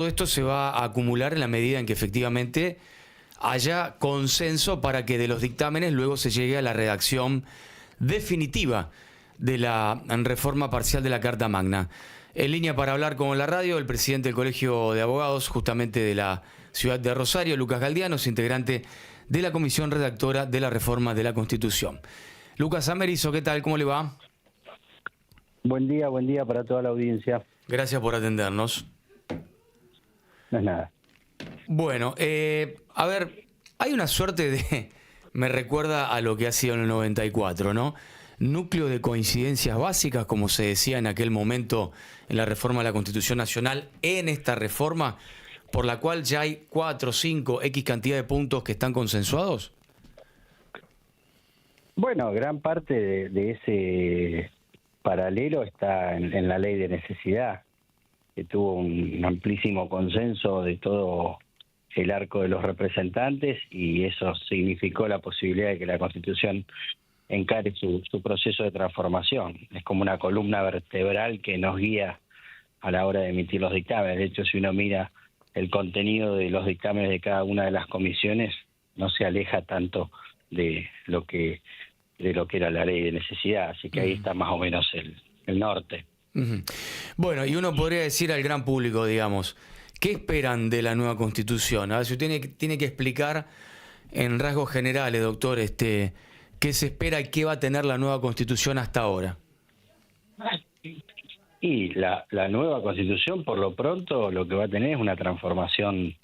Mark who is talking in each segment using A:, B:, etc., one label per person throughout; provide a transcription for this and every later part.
A: Todo esto se va a acumular en la medida en que efectivamente haya consenso para que de los dictámenes luego se llegue a la redacción definitiva de la reforma parcial de la Carta Magna. En línea para hablar con la radio, el presidente del Colegio de Abogados, justamente de la ciudad de Rosario, Lucas Galdianos, integrante de la comisión redactora de la reforma de la Constitución. Lucas Amerizo, ¿qué tal? ¿Cómo le va?
B: Buen día para toda la audiencia.
A: Gracias por atendernos.
B: No es nada.
A: Bueno, a ver, hay una suerte de... Me recuerda a lo que ha sido en el 94, ¿no? Núcleo de coincidencias básicas, como se decía en aquel momento en la reforma de la Constitución Nacional, en esta reforma, por la cual ya hay 4, 5, X cantidad de puntos que están consensuados.
B: Bueno, gran parte de ese paralelo está en la ley de necesidad, que tuvo un amplísimo consenso de todo el arco de los representantes, y eso significó la posibilidad de que la Constitución encare su proceso de transformación. Es como una columna vertebral que nos guía a la hora de emitir los dictámenes. De hecho, si uno mira el contenido de los dictámenes de cada una de las comisiones, no se aleja tanto de lo que era la ley de necesidad. Así que ahí está más o menos el norte.
A: Bueno, y uno podría decir al gran público, digamos, ¿qué esperan de la nueva Constitución? A ver, si usted tiene que explicar en rasgos generales, doctor, qué se espera y qué va a tener la nueva Constitución hasta ahora.
B: Y la nueva Constitución, por lo pronto, lo que va a tener es una transformación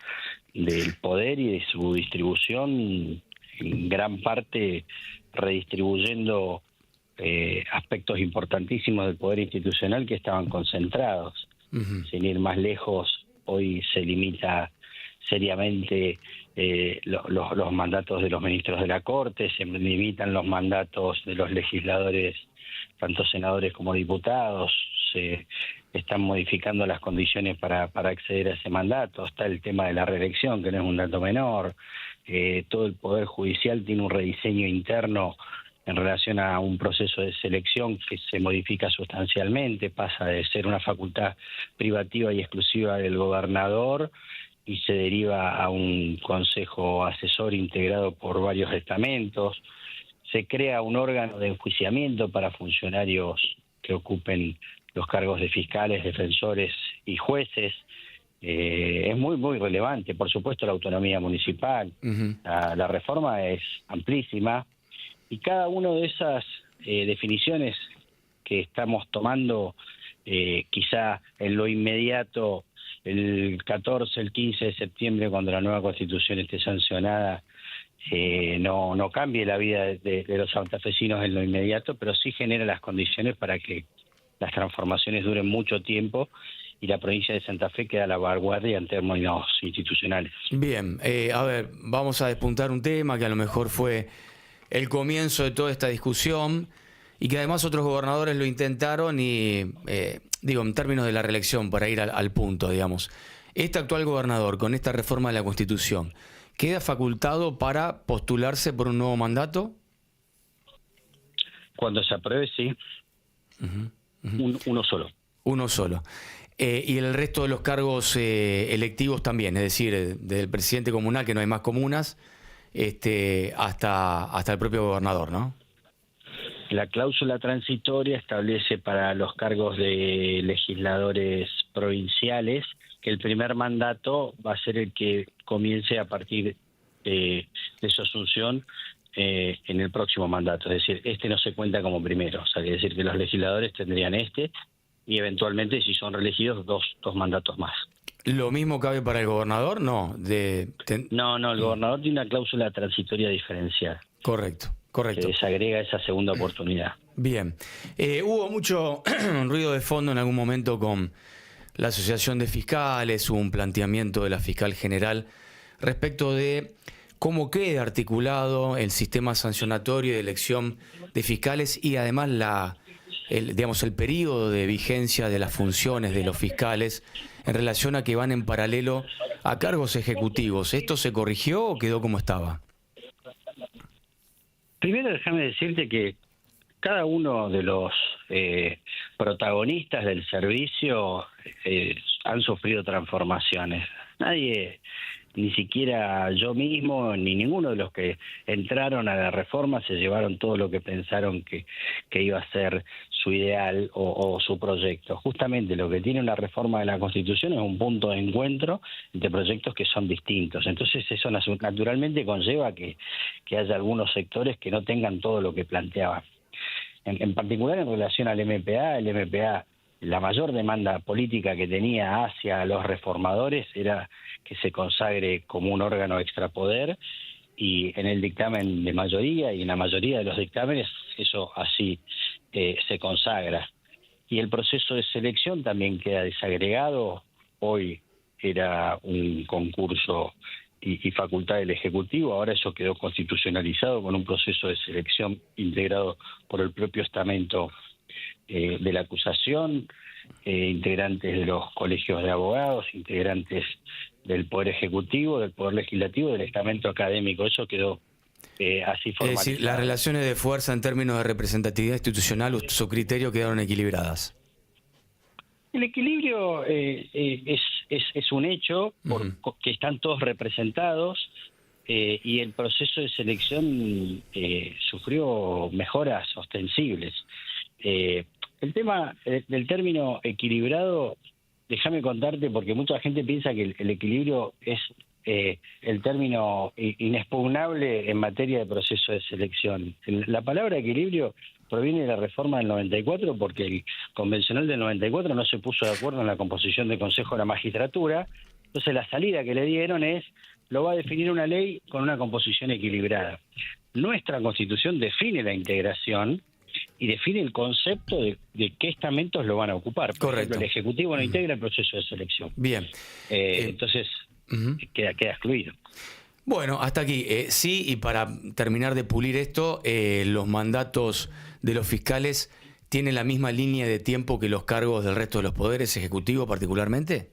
B: del poder y de su distribución, en gran parte redistribuyendo aspectos importantísimos del poder institucional que estaban concentrados. Sin ir más lejos, hoy se limita seriamente los mandatos de los ministros de la Corte, se limitan los mandatos de los legisladores, tanto senadores como diputados, se están modificando las condiciones para acceder a ese mandato. Está el tema de la reelección, que no es un dato menor. Todo el Poder Judicial tiene un rediseño interno en relación a un proceso de selección que se modifica sustancialmente, pasa de ser una facultad privativa y exclusiva del gobernador y se deriva a un consejo asesor integrado por varios estamentos. Se crea un órgano de enjuiciamiento para funcionarios que ocupen los cargos de fiscales, defensores y jueces. Es muy relevante, por supuesto, la autonomía municipal. La reforma es amplísima y cada una de esas definiciones que estamos tomando, quizá en lo inmediato, el 14, el 15 de septiembre, cuando la nueva Constitución esté sancionada, no cambie la vida de los santafesinos en lo inmediato, pero sí genera las condiciones para que las transformaciones duren mucho tiempo y la provincia de Santa Fe queda a la vanguardia en términos institucionales.
A: Bien, a ver, vamos a despuntar un tema que a lo mejor fue el comienzo de toda esta discusión y que además otros gobernadores lo intentaron y, digo, en términos de la reelección, para ir al punto, digamos, este actual gobernador con esta reforma de la Constitución, ¿queda facultado para postularse por un nuevo mandato?
B: Cuando se apruebe, sí. Uno solo.
A: Uno solo. Y el resto de los cargos electivos también, es decir, del presidente comunal, que no hay más comunas, hasta el propio gobernador, ¿no?
B: La cláusula transitoria establece para los cargos de legisladores provinciales que el primer mandato va a ser el que comience a partir de su asunción en el próximo mandato. Es decir, no se cuenta como primero. O sea, quiere decir que los legisladores tendrían y eventualmente, si son reelegidos, dos mandatos más.
A: ¿Lo mismo cabe para el gobernador? No.
B: No, el gobernador tiene una cláusula transitoria diferencial.
A: Correcto.
B: Que desagrega esa segunda oportunidad.
A: Bien. Hubo mucho ruido de fondo en algún momento con la Asociación de Fiscales, hubo un planteamiento de la Fiscal General respecto de cómo queda articulado el sistema sancionatorio de elección de fiscales y además el periodo de vigencia de las funciones de los fiscales en relación a que van en paralelo a cargos ejecutivos. ¿Esto se corrigió o quedó como estaba?
B: Primero, déjame decirte que cada uno de los protagonistas del servicio han sufrido transformaciones. Nadie, ni siquiera yo mismo, ni ninguno de los que entraron a la reforma se llevaron todo lo que pensaron que iba a ser su ideal o su proyecto. Justamente lo que tiene una reforma de la Constitución es un punto de encuentro entre proyectos que son distintos. Entonces eso naturalmente conlleva que haya algunos sectores que no tengan todo lo que planteaban. En particular en relación al MPA, el MPA, la mayor demanda política que tenía hacia los reformadores era que se consagre como un órgano extrapoder, y en el dictamen de mayoría y en la mayoría de los dictámenes eso así se consagra. Y el proceso de selección también queda desagregado. Hoy era un concurso y facultad del Ejecutivo, ahora eso quedó constitucionalizado con un proceso de selección integrado por el propio estamento de la acusación, integrantes de los colegios de abogados, integrantes del Poder Ejecutivo, del Poder Legislativo, del estamento académico. Eso quedó así formalizado.
A: Es decir, las relaciones de fuerza en términos de representatividad institucional, su criterio, quedaron equilibradas.
B: El equilibrio es un hecho, que están todos representados, y el proceso de selección sufrió mejoras ostensibles. El tema del término equilibrado, déjame contarte, porque mucha gente piensa que el equilibrio es el término inexpugnable en materia de proceso de selección. La palabra equilibrio proviene de la reforma del 94, porque el convencional del 94 no se puso de acuerdo en la composición del Consejo de la Magistratura. Entonces la salida que le dieron es: lo va a definir una ley con una composición equilibrada. Nuestra Constitución define la integración y define el concepto de qué estamentos lo van a ocupar. Por ejemplo, el Ejecutivo no integra el proceso de selección.
A: Bien.
B: Entonces queda excluido.
A: Bueno, hasta aquí. Sí, y para terminar de pulir esto, los mandatos de los fiscales tienen la misma línea de tiempo que los cargos del resto de los poderes, ejecutivo particularmente.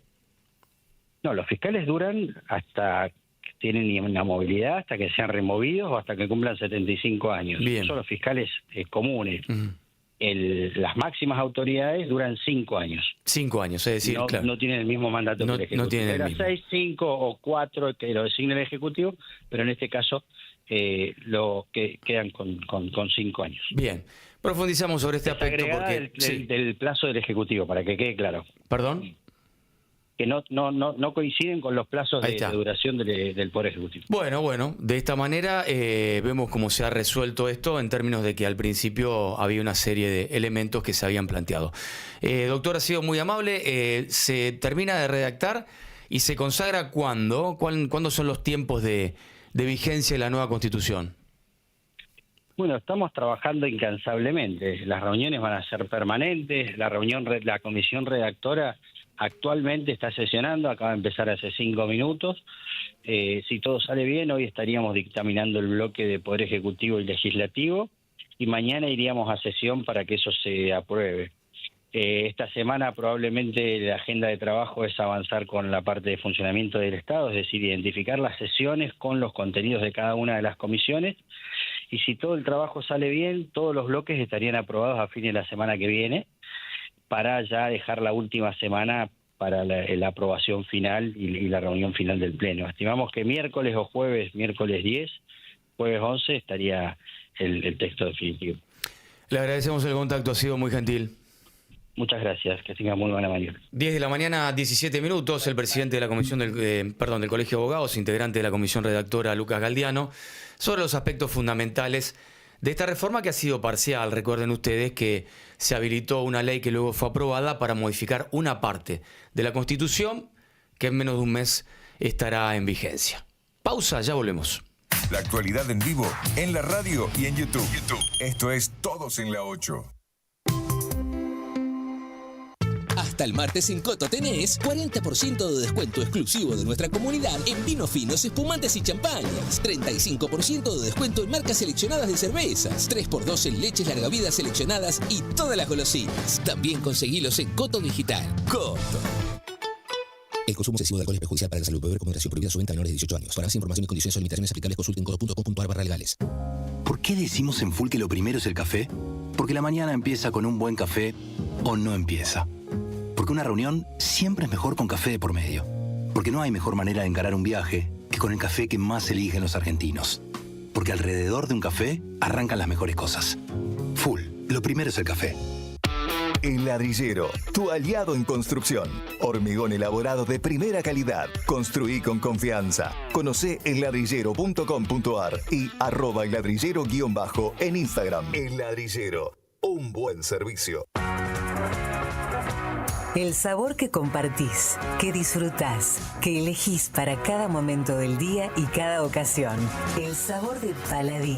B: No, los fiscales duran hasta que tienen una movilidad, hasta que sean removidos o hasta que cumplan 75 años.
A: Bien.
B: Son los fiscales comunes. Las máximas autoridades duran 5 años.
A: 5 años, es decir, claro,
B: no tienen el mismo mandato que el Ejecutivo.
A: No tienen el
B: Era
A: mismo.
B: 6, 5 o 4 que lo designa el Ejecutivo, pero en este caso lo que quedan con 5 años.
A: Bien, profundizamos sobre este aspecto porque
B: del plazo del Ejecutivo, para que quede claro.
A: ¿Perdón?
B: Que no coinciden con los plazos de duración del Poder Ejecutivo.
A: Bueno, de esta manera vemos cómo se ha resuelto esto en términos de que al principio había una serie de elementos que se habían planteado. Doctor, ha sido muy amable. Se termina de redactar y se consagra ¿cuándo? ¿Cuándo son los tiempos de vigencia de la nueva Constitución?
B: Bueno, estamos trabajando incansablemente. Las reuniones van a ser permanentes. La comisión redactora actualmente está sesionando, acaba de empezar hace 5 minutos. Si todo sale bien, hoy estaríamos dictaminando el bloque de Poder Ejecutivo y Legislativo, y mañana iríamos a sesión para que eso se apruebe. Esta semana probablemente la agenda de trabajo es avanzar con la parte de funcionamiento del Estado, es decir, identificar las sesiones con los contenidos de cada una de las comisiones, y si todo el trabajo sale bien, todos los bloques estarían aprobados a fines de la semana que viene, para ya dejar la última semana para la aprobación final y la reunión final del Pleno. Estimamos que miércoles o jueves 10, jueves 11, estaría el texto definitivo.
A: Le agradecemos el contacto, ha sido muy gentil.
B: Muchas gracias, que tenga muy buena mañana.
A: 10 de la mañana, 17 minutos, el presidente de la comisión del Colegio de Abogados, integrante de la comisión redactora, Lucas Galdiano, sobre los aspectos fundamentales de esta reforma, que ha sido parcial. Recuerden ustedes que se habilitó una ley que luego fue aprobada para modificar una parte de la Constitución que en menos de un mes estará en vigencia. Pausa, ya volvemos.
C: La actualidad en vivo, en la radio y en YouTube. Esto es Todos en la 8.
D: Hasta el martes en Coto tenés 40% de descuento exclusivo de nuestra comunidad en vinos finos, espumantes y champañas. 35% de descuento en marcas seleccionadas de cervezas. 3x2 en leches largavidas seleccionadas y todas las golosinas. También conseguilos en Coto Digital. Coto. El consumo excesivo de alcohol es perjudicial para la salud. Beber con moderación. Prohibida su venta a menores de 18 años. Para más información y condiciones o limitaciones aplicables, consulten coto.com.ar/legales.
E: ¿Por qué decimos en Full que lo primero es el café? Porque la mañana empieza con un buen café o no empieza. Porque una reunión siempre es mejor con café de por medio. Porque no hay mejor manera de encarar un viaje que con el café que más eligen los argentinos. Porque alrededor de un café arrancan las mejores cosas. Full, lo primero es el café.
C: El Ladrillero, tu aliado en construcción. Hormigón elaborado de primera calidad. Construí con confianza. Conocé elladrillero.com.ar y @elladrillero_ en Instagram. El Ladrillero, un buen servicio.
F: El sabor que compartís, que disfrutás, que elegís para cada momento del día y cada ocasión. El sabor de Paladín.